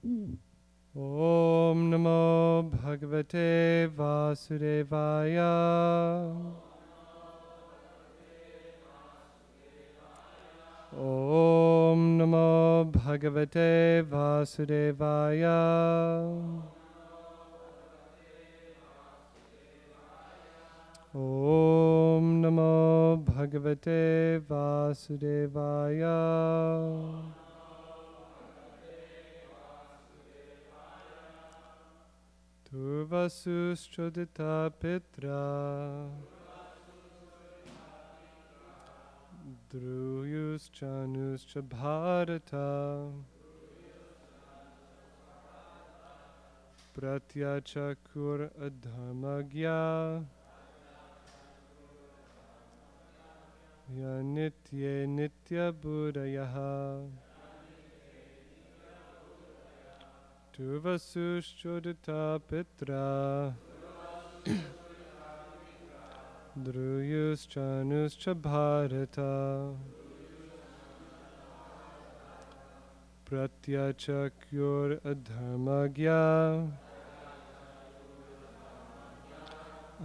Om Namo Bhagavate Vasudevaya. Om Namo Bhagavate Vasudevaya. Om Namo Bhagavate Vasudevaya. Turvasuschodita Pitra Druyuschanuscha Bharata Pratyachakur Adhamagya Yanitye Nitya Buddhayaha Turvasuschodita Pitra Druyuschanuscha Bharata Pratyachakur Adhamagya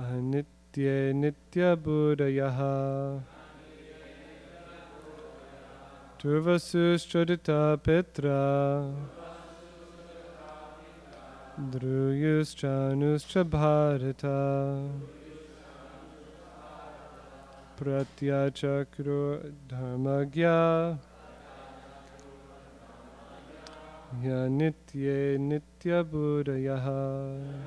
Anitye Nitya Buddhayaha Turvasuschodita Petra Druyuschanuscha Bharata Pratyachakro Dharmagya Yanitye Nitya Buddhayaha.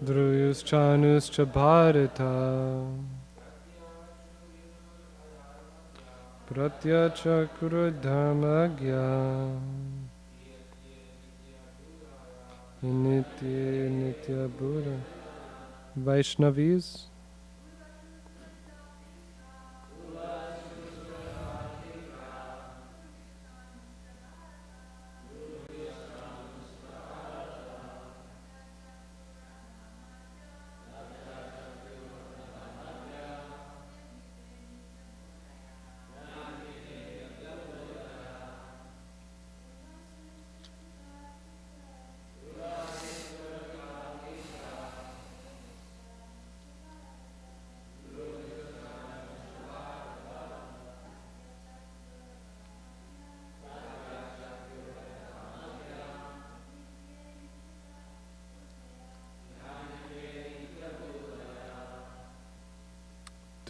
Druyuschanuscha Bharata Pratyachakura Dharmagya Nitya Nitya Buddha. Vaishnavis.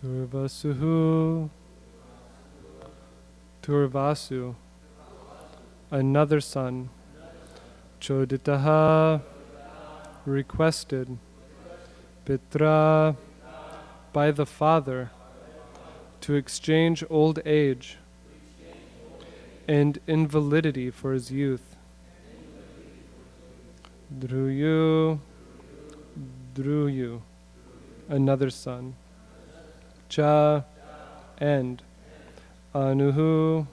Turvasuhu, Turvasu, another son. Choditaha, requested. Pitra, by the father, to exchange old age and invalidity for his youth. Druyu, Druyu, another son. Cha, and Anuhu,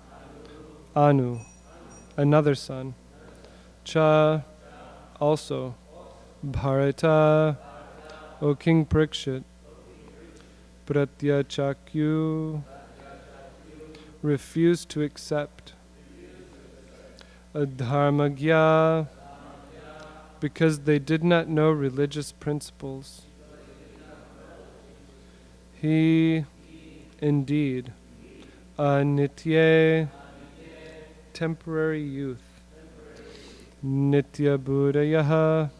Anu, another son. Cha, also. Bharata, O King Parikshit. Pratyachakyu, refused to accept. Adharmagya, because they did not know religious principles. He, indeed, anitye, temporary youth. Nitya buddhayaha,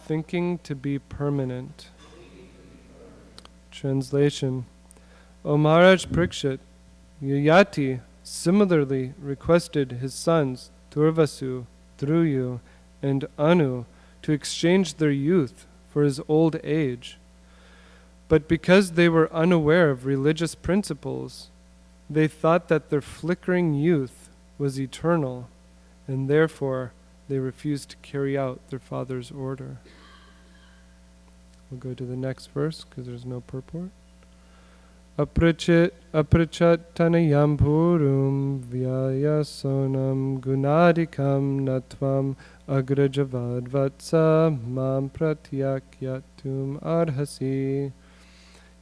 thinking to be permanent. Translation. O Maharaj Parikshit, Yayati similarly requested his sons Durvasu, Druyu, and Anu to exchange their youth for his old age. But because they were unaware of religious principles, they thought that their flickering youth was eternal, and therefore they refused to carry out their father's order. We'll go to the next verse because there's no purport. Aprachat tanayam purum vyaya sonam gunadikam natvam agrajavad vatsa mam pratyakyatum arhasi.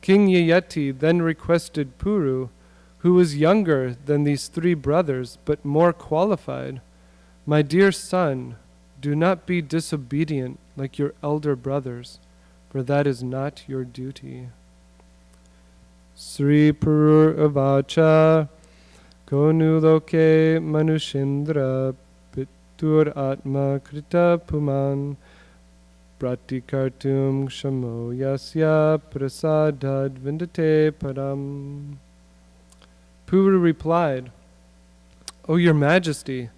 King Yayati then requested Puru, who was younger than these three brothers but more qualified, "My dear son, do not be disobedient like your elder brothers, for that is not your duty." Sri Purur Avacha Konu Loke Manushindra Pitur Atma Krita Puman Pratikartum Shamo Yasya Prasadad Vindate Param. Puru replied, "O your Majesty,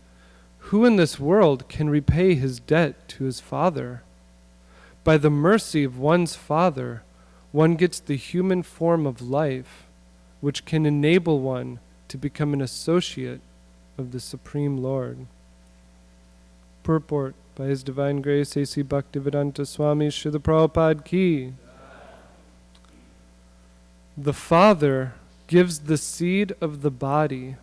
who in this world can repay his debt to his father? By the mercy of one's father, one gets the human form of life, which can enable one to become an associate of the Supreme Lord." Purport by His Divine Grace A.C. Bhaktivedanta Swami Srila Prabhupada Ki. The Father gives the seed of the body,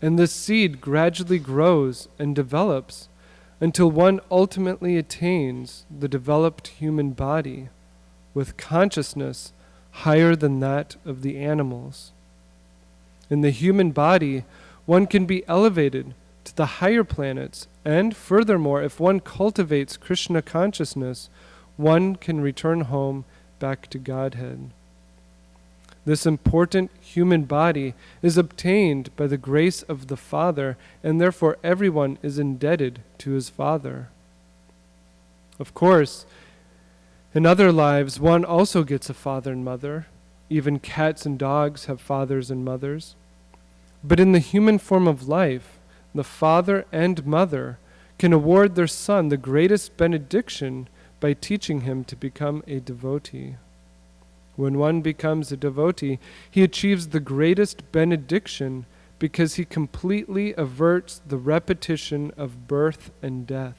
and the seed gradually grows and develops until one ultimately attains the developed human body with consciousness higher than that of the animals. In the human body, one can be elevated to the higher planets, and furthermore, if one cultivates Krishna consciousness, one can return home back to Godhead. This important human body is obtained by the grace of the Father, and therefore everyone is indebted to his Father. Of course, in other lives, one also gets a father and mother. Even cats and dogs have fathers and mothers. But in the human form of life, the father and mother can award their son the greatest benediction by teaching him to become a devotee. When one becomes a devotee, he achieves the greatest benediction because he completely averts the repetition of birth and death.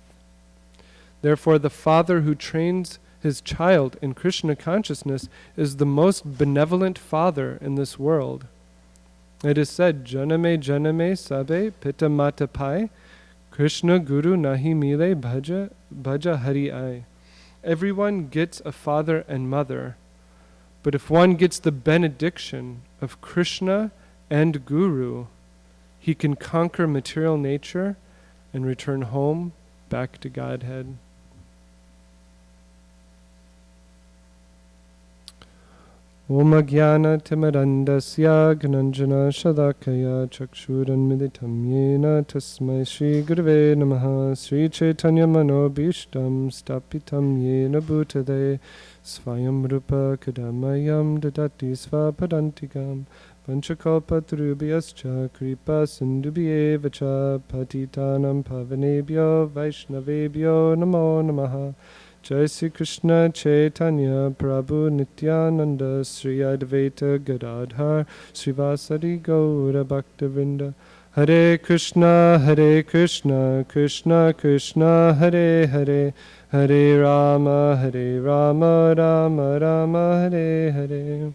Therefore, the father who trains his child in Krishna consciousness is the most benevolent father in this world. It is said, "Janame janame sabe pita mata pai, Krishna guru nahi mile bhaja hari ai." Everyone gets a father and mother, but if one gets the benediction of Krishna and Guru, he can conquer material nature and return home back to Godhead. Om Jnana Timirandasya Gnanjana Shalakaya Chakshuran Militam Yena Tasmai Shri Gurave Namaha Sri Chaitanya Manobhishtam Stapitam Yena Bhutale Svayam Rupa Kadamayam Dadati Svapadantikam Panchakalpatarubhyascha Kripa Sindubhyevacha Patitanam Pavanebhyo Vaishnavebhyo Namo Namaha. Jai Sri Krishna Chaitanya Prabhu Nityananda Sri Advaita Gadadhar Srivasadi Gaura Bhaktivinoda Hare Krishna, Krishna Krishna, Hare Hare, Hare Rama, Rama Rama, Hare Hare.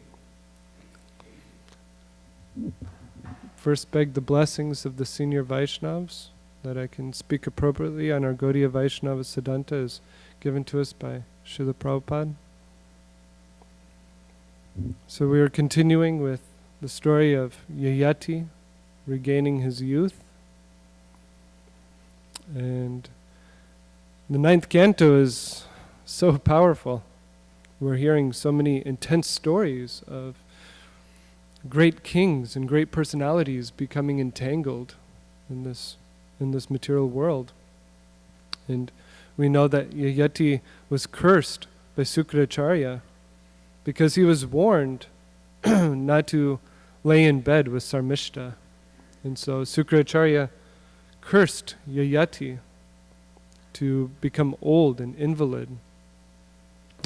First beg the blessings of the senior Vaishnavas that I can speak appropriately on our Gaudiya Vaishnava Siddhanta is given to us by Srila Prabhupada. So we are continuing with the story of Yayati regaining his youth. And the 9th canto is so powerful. We're hearing so many intense stories of great kings and great personalities becoming entangled in this material world. And we know that Yayati was cursed by Sukracharya because he was warned not to lay in bed with Sarmishta. And so Sukracharya cursed Yayati to become old and invalid.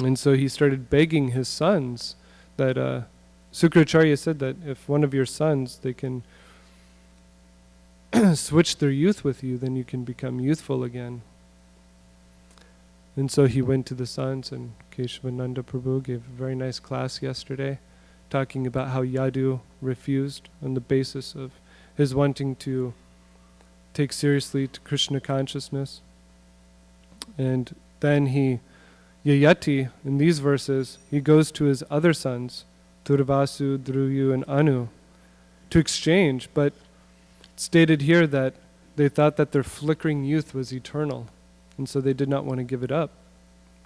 And so he started begging his sons that Sukracharya said that if one of your sons, they can switch their youth with you, then you can become youthful again. And so he went to the sons, and Keshavananda Prabhu gave a very nice class yesterday, talking about how Yadu refused on the basis of his wanting to take seriously to Krishna consciousness. And then Yayati, in these verses, he goes to his other sons, Turvasu, Dhruyu, and Anu, to exchange, but stated here that they thought that their flickering youth was eternal, and so they did not want to give it up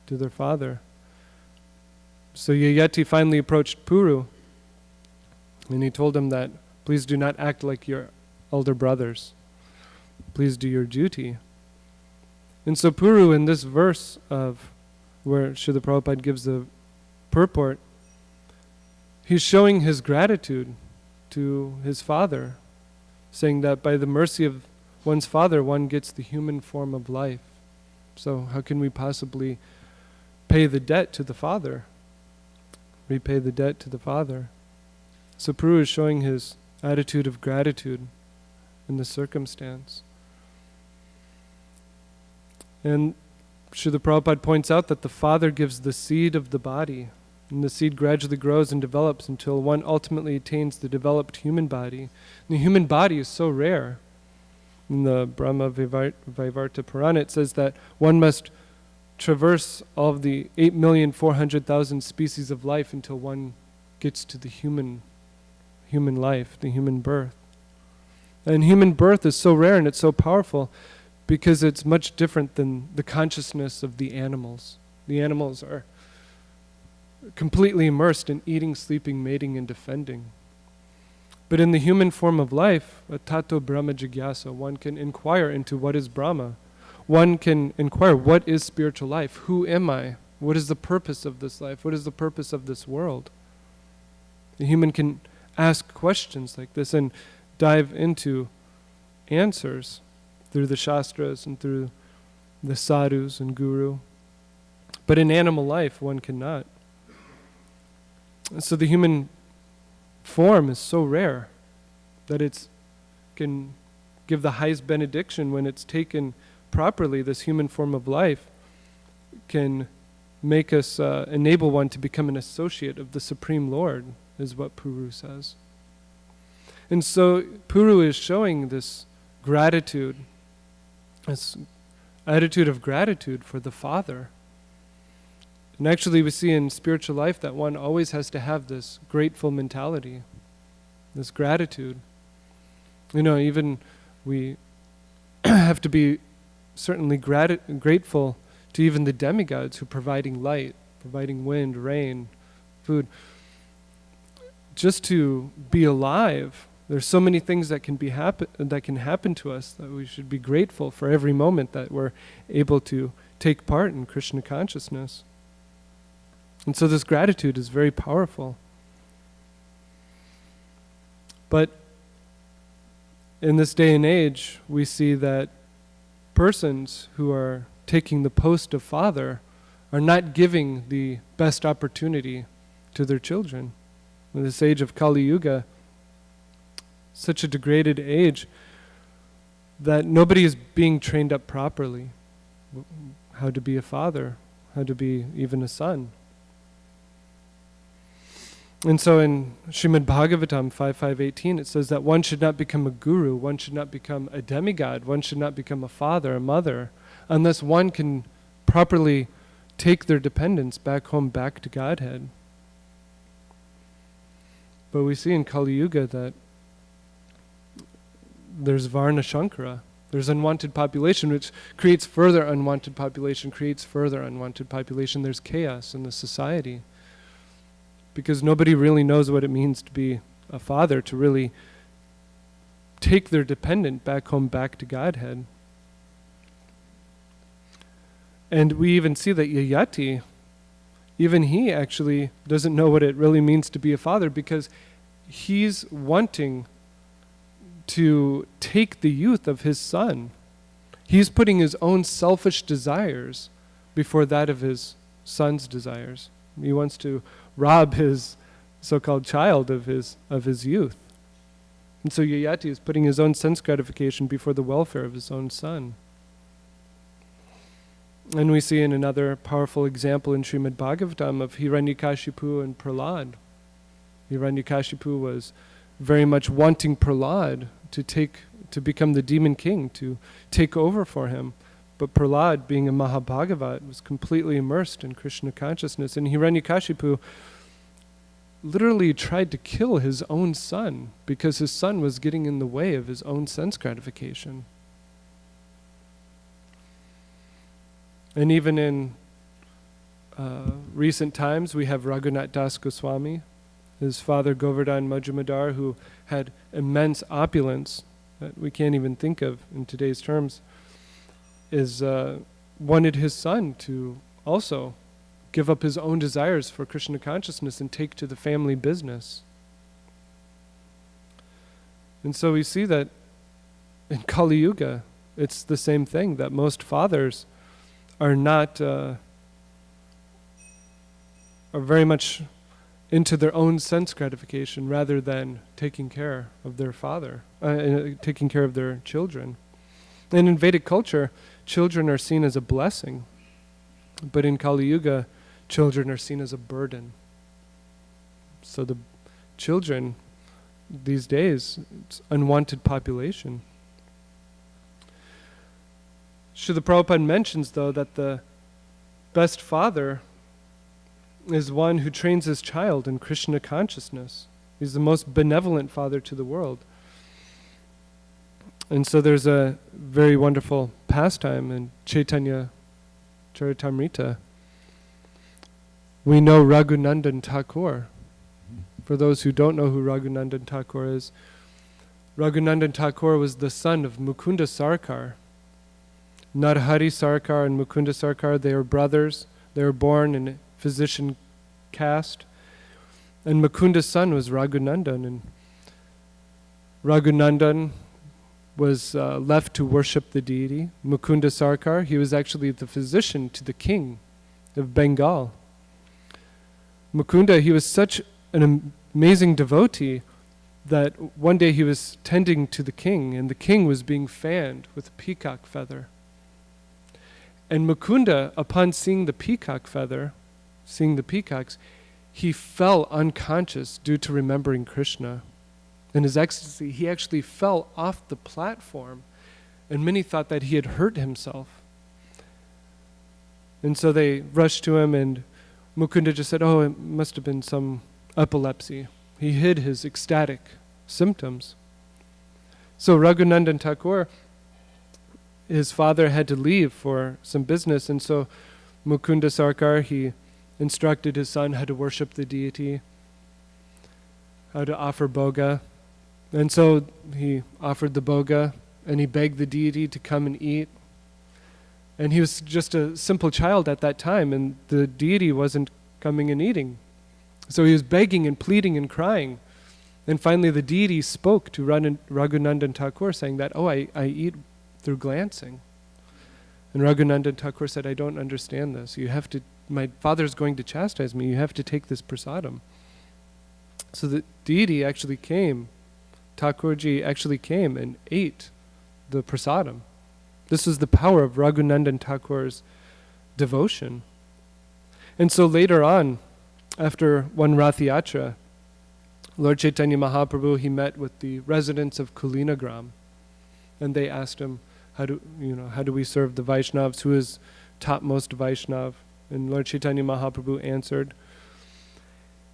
to their father. So Yayati finally approached Puru, and he told him that, please do not act like your elder brothers. Please do your duty. And so Puru, in this verse of where Srila Prabhupada gives the purport, he's showing his gratitude to his father, saying that by the mercy of one's father, one gets the human form of life. So how can we possibly pay the debt to the father? Repay the debt to the father. So Puru is showing his attitude of gratitude in the circumstance. And Srila Prabhupada points out that the father gives the seed of the body, and the seed gradually grows and develops until one ultimately attains the developed human body. And the human body is so rare. In the Brahma Vaivarta Purana, it says that one must traverse all of the 8,400,000 species of life until one gets to the human life, the human birth. And human birth is so rare and it's so powerful because it's much different than the consciousness of the animals. The animals are completely immersed in eating, sleeping, mating, and defending. But in the human form of life, a tato brahma jigyasa, one can inquire into what is Brahma. One can inquire, what is spiritual life? Who am I? What is the purpose of this life? What is the purpose of this world? The human can ask questions like this and dive into answers through the Shastras and through the sadhus and guru. But in animal life, one cannot. So the human form is so rare that it can give the highest benediction when it's taken properly. This human form of life can make us, enable one to become an associate of the Supreme Lord, is what Puru says. And so Puru is showing this gratitude, this attitude of gratitude for the Father. And actually we see in spiritual life that one always has to have this grateful mentality, this gratitude. You know, even we have to be certainly grateful to even the demigods who are providing light, providing wind, rain, food. Just to be alive, there's so many things that can happen to us that we should be grateful for every moment that we're able to take part in Krishna consciousness. And so this gratitude is very powerful. But in this day and age, we see that persons who are taking the post of father are not giving the best opportunity to their children. In this age of Kali Yuga, such a degraded age, that nobody is being trained up properly. How to be a father, how to be even a son. And so in Srimad Bhagavatam 5.5.18 it says that one should not become a guru, one should not become a demigod, one should not become a father, a mother, unless one can properly take their dependents back home, back to Godhead. But we see in Kali Yuga that there's Varna Shankara, there's unwanted population, which creates further unwanted population, creates further unwanted population. There's chaos in the society. Because nobody really knows what it means to be a father, to really take their dependent back home, back to Godhead. And we even see that Yayati, even he actually doesn't know what it really means to be a father, because he's wanting to take the youth of his son. He's putting his own selfish desires before that of his son's desires. He wants to rob his so-called child of his youth. And so Yayati is putting his own sense gratification before the welfare of his own son. And we see in another powerful example in Srimad Bhagavatam of Hiranyakashipu and Prahlad. Hiranyakashipu was very much wanting Prahlad to become the demon king, to take over for him. But Prahlad, being a Mahabhagavat, was completely immersed in Krishna consciousness. And Hiranyakashipu literally tried to kill his own son because his son was getting in the way of his own sense gratification. And even in recent times, we have Raghunath Das Goswami, his father Govardhan Majumdar, who had immense opulence that we can't even think of in today's terms, wanted his son to also give up his own desires for Krishna consciousness and take to the family business. And so we see that in Kali Yuga, it's the same thing, that most fathers are not, are very much into their own sense gratification rather than taking care of their taking care of their children. And in Vedic culture, children are seen as a blessing, but in Kali Yuga, children are seen as a burden. So the children these days, it's unwanted population. Srila Prabhupada mentions, though, that the best father is one who trains his child in Krishna consciousness. He's the most benevolent father to the world. And so there's a very wonderful pastime in Chaitanya Charitamrita. We know Raghunandan Thakur. For those who don't know who Raghunandan Thakur is, Raghunandan Thakur was the son of Mukunda Sarkar. Narhari Sarkar and Mukunda Sarkar, they were brothers. They were born in a physician caste. And Mukunda's son was Raghunandan. And Raghunandan was left to worship the deity. Mukunda Sarkar, he was actually the physician to the king of Bengal. Mukunda, he was such an amazing devotee that one day he was tending to the king, and the king was being fanned with a peacock feather. And Mukunda, upon seeing the peacock feather, seeing the peacocks, he fell unconscious due to remembering Krishna. In his ecstasy, he actually fell off the platform, and many thought that he had hurt himself. And so they rushed to him, and Mukunda just said, "Oh, it must have been some epilepsy." He hid his ecstatic symptoms. So Raghunandan Thakur, his father had to leave for some business, and so Mukunda Sarkar, he instructed his son how to worship the deity, how to offer bhoga. And so he offered the bhoga, and he begged the deity to come and eat. And he was just a simple child at that time, and the deity wasn't coming and eating. So he was begging and pleading and crying. And finally the deity spoke to Raghunandan Thakur, saying that, "Oh, I eat through glancing." And Raghunandan Thakur said, "I don't understand this. My father's going to chastise me. You have to take this prasadam." So the deity actually came, Thakurji actually came and ate the prasadam. This was the power of Raghunandan Thakur's devotion. And so later on, after one Rath Yatra, Lord Chaitanya Mahaprabhu, he met with the residents of Kulinagram, and they asked him, how do we serve the Vaishnavas? Who is topmost Vaishnav? And Lord Chaitanya Mahaprabhu answered.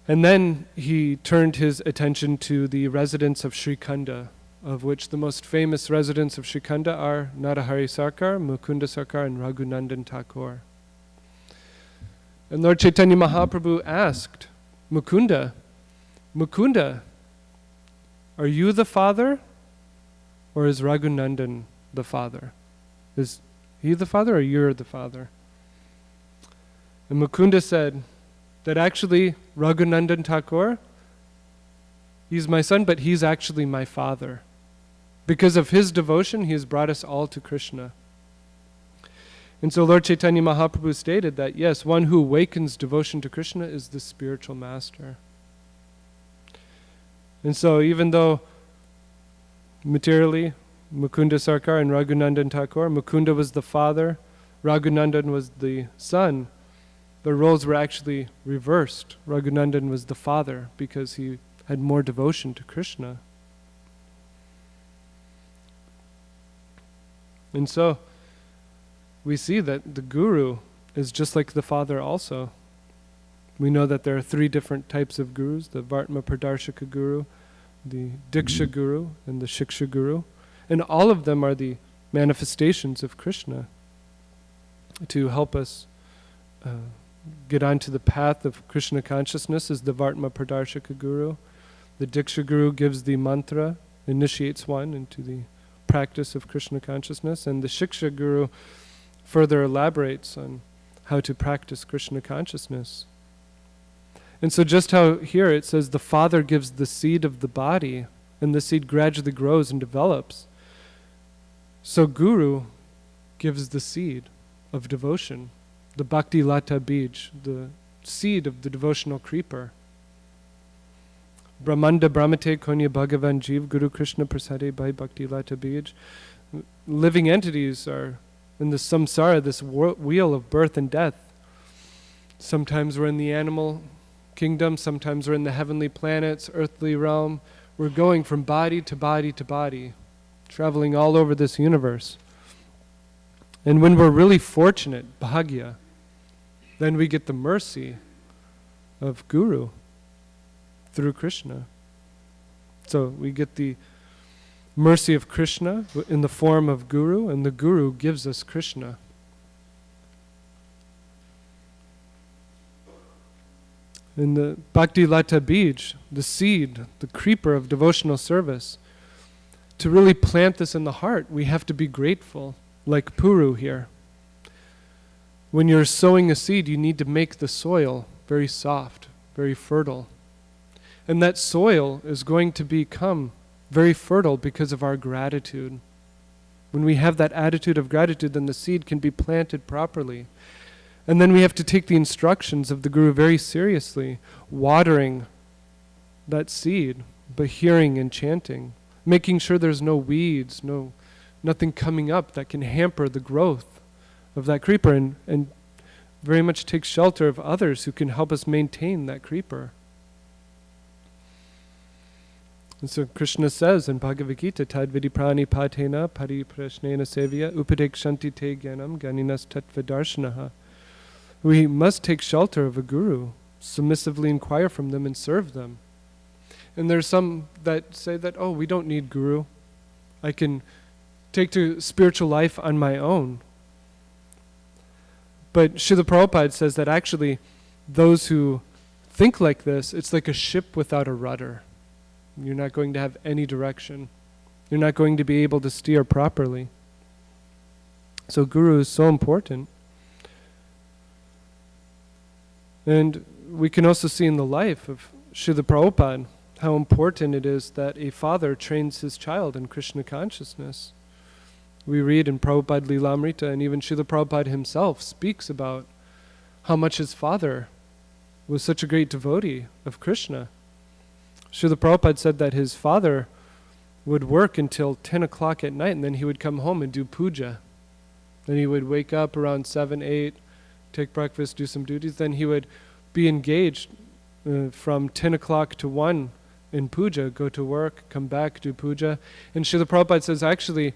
And then he turned his attention to the residents of Srikhanda, of which the most famous residents of Srikhanda are Narahari Sarkar, Mukunda Sarkar, and Raghunandan Thakur. And Lord Chaitanya Mahaprabhu asked Mukunda, are you the father, or is Raghunandan the father? Is he the father, or you're the father? And Mukunda said that actually Raghunandan Thakur, he's my son, but he's actually my father. Because of his devotion, he has brought us all to Krishna. And so Lord Chaitanya Mahaprabhu stated that, yes, one who awakens devotion to Krishna is the spiritual master. And so even though materially Mukunda Sarkar and Raghunandan Thakur, Mukunda was the father, Raghunandan was the son, the roles were actually reversed. Raghunandan was the father because he had more devotion to Krishna. And so we see that the guru is just like the father also. We know that there are 3 different types of gurus, the Vartma Pradarshaka guru, the Diksha guru, and the Shiksha guru. And all of them are the manifestations of Krishna to help us get onto the path of Krishna consciousness is the Vartma Pradarshaka guru. The Diksha guru gives the mantra, initiates one into the practice of Krishna consciousness, and the Shiksha guru further elaborates on how to practice Krishna consciousness. And so just how here it says the father gives the seed of the body, and the seed gradually grows and develops, so guru gives the seed of devotion, the bhakti lata bij, the seed of the devotional creeper. Brahmanda Brahmate Konya Bhagavan Jeev Guru Krishna Prasade Bhai Bhakti Lata Bij. Living entities are in the samsara, this wheel of birth and death. Sometimes we're in the animal kingdom, sometimes we're in the heavenly planets, earthly realm. We're going from body to body to body, traveling all over this universe. And when we're really fortunate, bhagya, then we get the mercy of Guru through Krishna. So we get the mercy of Krishna in the form of Guru, and the Guru gives us Krishna. In the Bhakti Lata Bij, the seed, the creeper of devotional service, to really plant this in the heart, we have to be grateful, like Puru here. When you're sowing a seed, you need to make the soil very soft, very fertile. And that soil is going to become very fertile because of our gratitude. When we have that attitude of gratitude, then the seed can be planted properly. And then we have to take the instructions of the Guru very seriously, watering that seed, but hearing and chanting, making sure there's no weeds, nothing coming up that can hamper the growth of that creeper, and very much take shelter of others who can help us maintain that creeper. And so Krishna says in Bhagavad Gita, Tadvidi prani patena pari prashnena sevya upadekshanti te gyanam ganinas tattvadarshanaha. We must take shelter of a guru, submissively inquire from them and serve them. And there's some that say that, oh, we don't need guru. I can take to spiritual life on my own. But Srila Prabhupada says that actually those who think like this, it's like a ship without a rudder. You're not going to have any direction. You're not going to be able to steer properly. So Guru is so important. And we can also see in the life of Srila Prabhupada how important it is that a father trains his child in Krishna consciousness. We read in Prabhupada Lilamrita, and even Srila Prabhupada himself speaks about how much his father was such a great devotee of Krishna. Srila Prabhupada said that his father would work until 10 o'clock at night, and then he would come home and do puja. Then he would wake up around 7, 8, take breakfast, do some duties. Then he would be engaged from 10 o'clock to 1 in puja, go to work, come back, do puja. And Srila Prabhupada says, actually,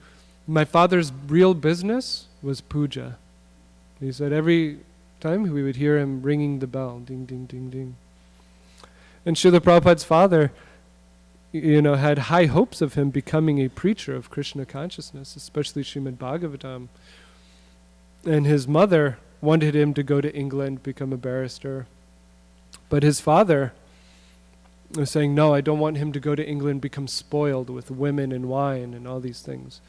my father's real business was puja. He said every time we would hear him ringing the bell, ding, ding, ding, ding. And Srila Prabhupada's father, had high hopes of him becoming a preacher of Krishna consciousness, especially Srimad Bhagavatam. And his mother wanted him to go to England, become a barrister. But his father was saying, no, I don't want him to go to England, become spoiled with women and wine and all these things.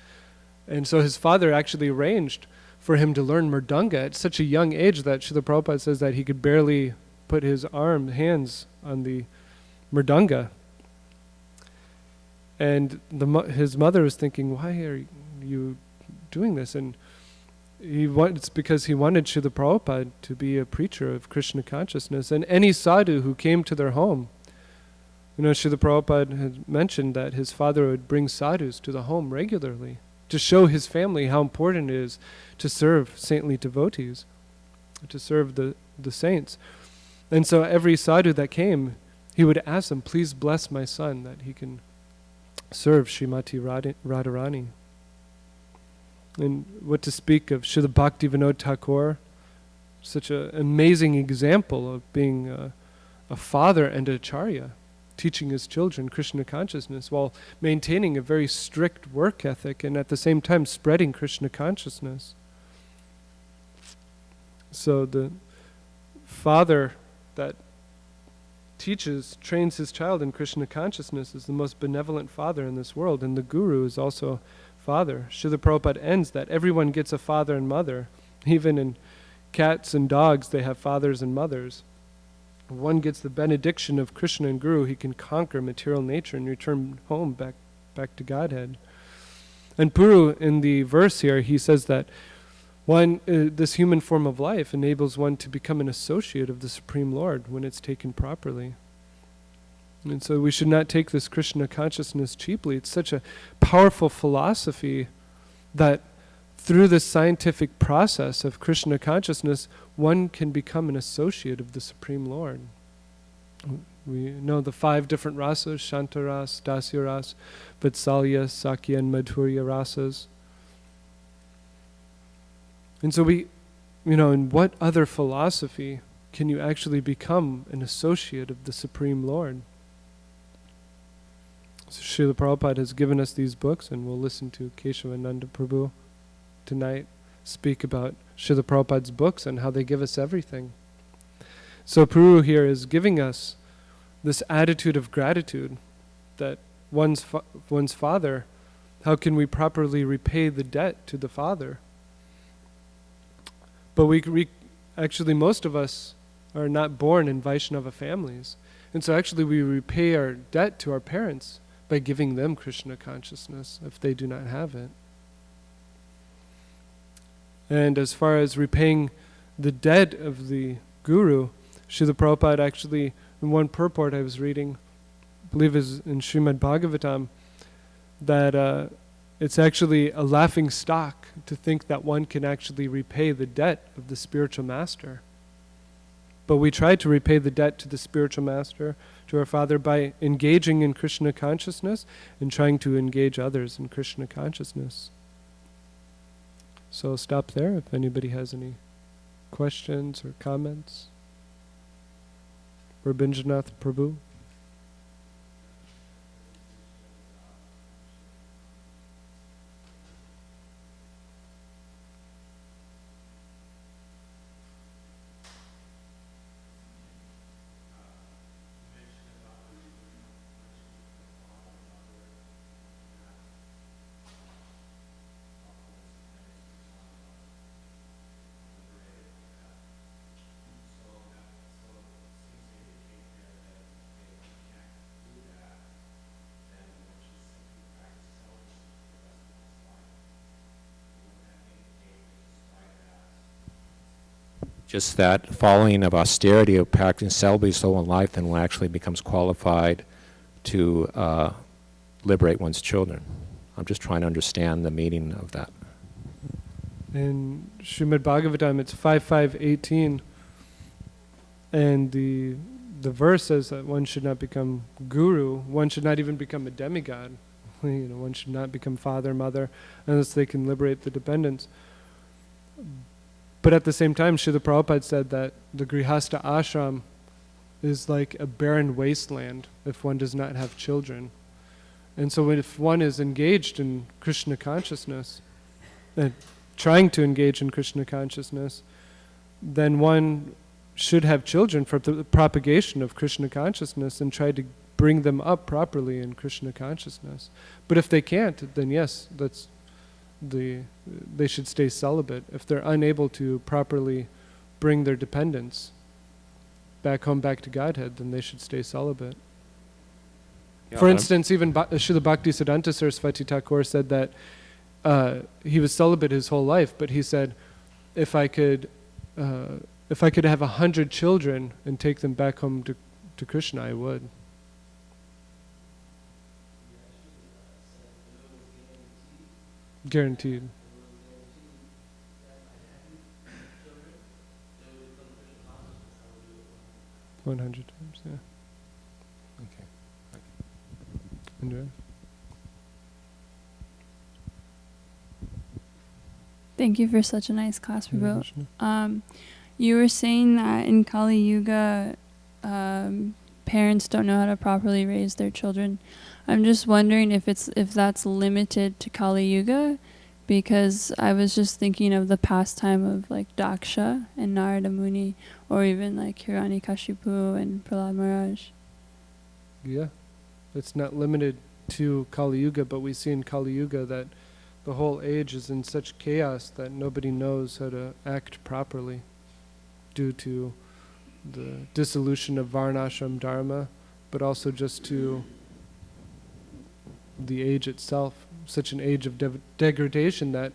And so his father actually arranged for him to learn mridanga at such a young age that Srila Prabhupada says that he could barely put his hands on the mridanga. And his mother was thinking, why are you doing this? And it's because he wanted Srila Prabhupada to be a preacher of Krishna consciousness. And any sadhu who came to their home, Srila Prabhupada had mentioned that his father would bring sadhus to the home regularly to show his family how important it is to serve saintly devotees, to serve the saints. And so every sadhu that came, he would ask them, please bless my son that he can serve Srimati Radharani. And what to speak of Srila Bhaktivinoda Thakur, such an amazing example of being a father and a acharya, teaching his children Krishna consciousness while maintaining a very strict work ethic and at the same time spreading Krishna consciousness. So the father that trains his child in Krishna consciousness is the most benevolent father in this world, and the guru is also father. Srila Prabhupada ends that everyone gets a father and mother. Even in cats and dogs, they have fathers and mothers. If one gets the benediction of Krishna and Guru, he can conquer material nature and return home back to Godhead. And Puru, in the verse here, he says that this human form of life enables one to become an associate of the Supreme Lord when it's taken properly. And so we should not take this Krishna consciousness cheaply. It's such a powerful philosophy that through the scientific process of Krishna consciousness, one can become an associate of the Supreme Lord. We know the 5 different rasas, Shantaras, Dasyaras, Vatsalya, Sakya, and Madhurya rasas. And so in what other philosophy can you actually become an associate of the Supreme Lord? So Srila Prabhupada has given us these books, and we'll listen to Keshavananda Prabhu tonight speak about Srila Prabhupada's books and how they give us everything. So Prabhu here is giving us this attitude of gratitude that one's father, how can we properly repay the debt to the father? But actually most of us are not born in Vaishnava families. And so actually we repay our debt to our parents by giving them Krishna consciousness if they do not have it. And as far as repaying the debt of the Guru, Srila Prabhupada actually, in one purport I was reading, I believe is in Srimad Bhagavatam, that it's actually a laughing stock to think that one can actually repay the debt of the spiritual master. But we try to repay the debt to the spiritual master, to our father, by engaging in Krishna consciousness and trying to engage others in Krishna consciousness. So I'll stop there if anybody has any questions or comments. Rabindranath Prabhu. Just that following of austerity of practicing celibacy so in life, then one actually becomes qualified to liberate one's children. I'm just trying to understand the meaning of that. In Srimad Bhagavatam, it's 5.5.18, and the verse says that one should not become guru, one should not even become a demigod. One should not become father, mother, unless they can liberate the dependents. But at the same time, Srila Prabhupada said that the Grihastha ashram is like a barren wasteland if one does not have children. And so if one is engaged in Krishna consciousness, trying to engage in Krishna consciousness, then one should have children for the propagation of Krishna consciousness and try to bring them up properly in Krishna consciousness. But if they can't, then yes, they should stay celibate. If they're unable to properly bring their dependents back home, back to Godhead, then they should stay celibate. Yeah, for instance, even Srila Bhaktisiddhanta Saraswati Thakur said that he was celibate his whole life, but he said, if I could have 100 children and take them back home to Krishna, I would. Guaranteed. 100 times, yeah. Okay. Andrea? Thank you for such a nice class, Prabhu. You were saying that in Kali Yuga, parents don't know how to properly raise their children. I'm just wondering if that's limited to Kali Yuga, because I was just thinking of the pastime of like Daksha and Narada Muni, or even like Hiranyakashipu and Prahlad Maharaj. Yeah, it's not limited to Kali Yuga, but we see in Kali Yuga that the whole age is in such chaos that nobody knows how to act properly due to the dissolution of Varnashram Dharma, but also just to the age itself, such an age of degradation that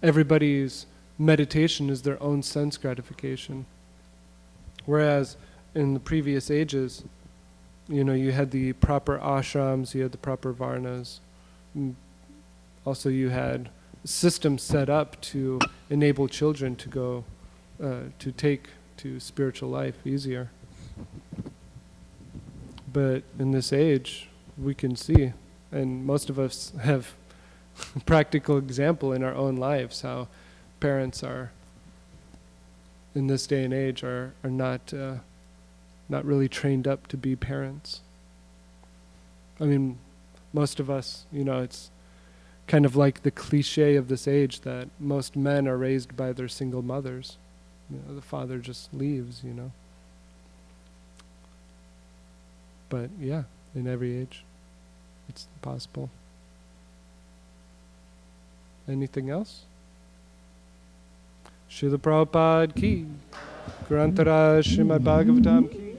everybody's meditation is their own sense gratification. Whereas in the previous ages, you had the proper ashrams, you had the proper varnas. Also you had systems set up to enable children to go, to take to spiritual life easier. But in this age, we can see, and most of us have practical example in our own lives, how parents are, in this day and age, are not really trained up to be parents. I mean, most of us, it's kind of like the cliche of this age that most men are raised by their single mothers. The father just leaves, But yeah, in every age, it's possible. Anything else? Srila Prabhupada ki, Grantara Srimad Bhagavatam ki.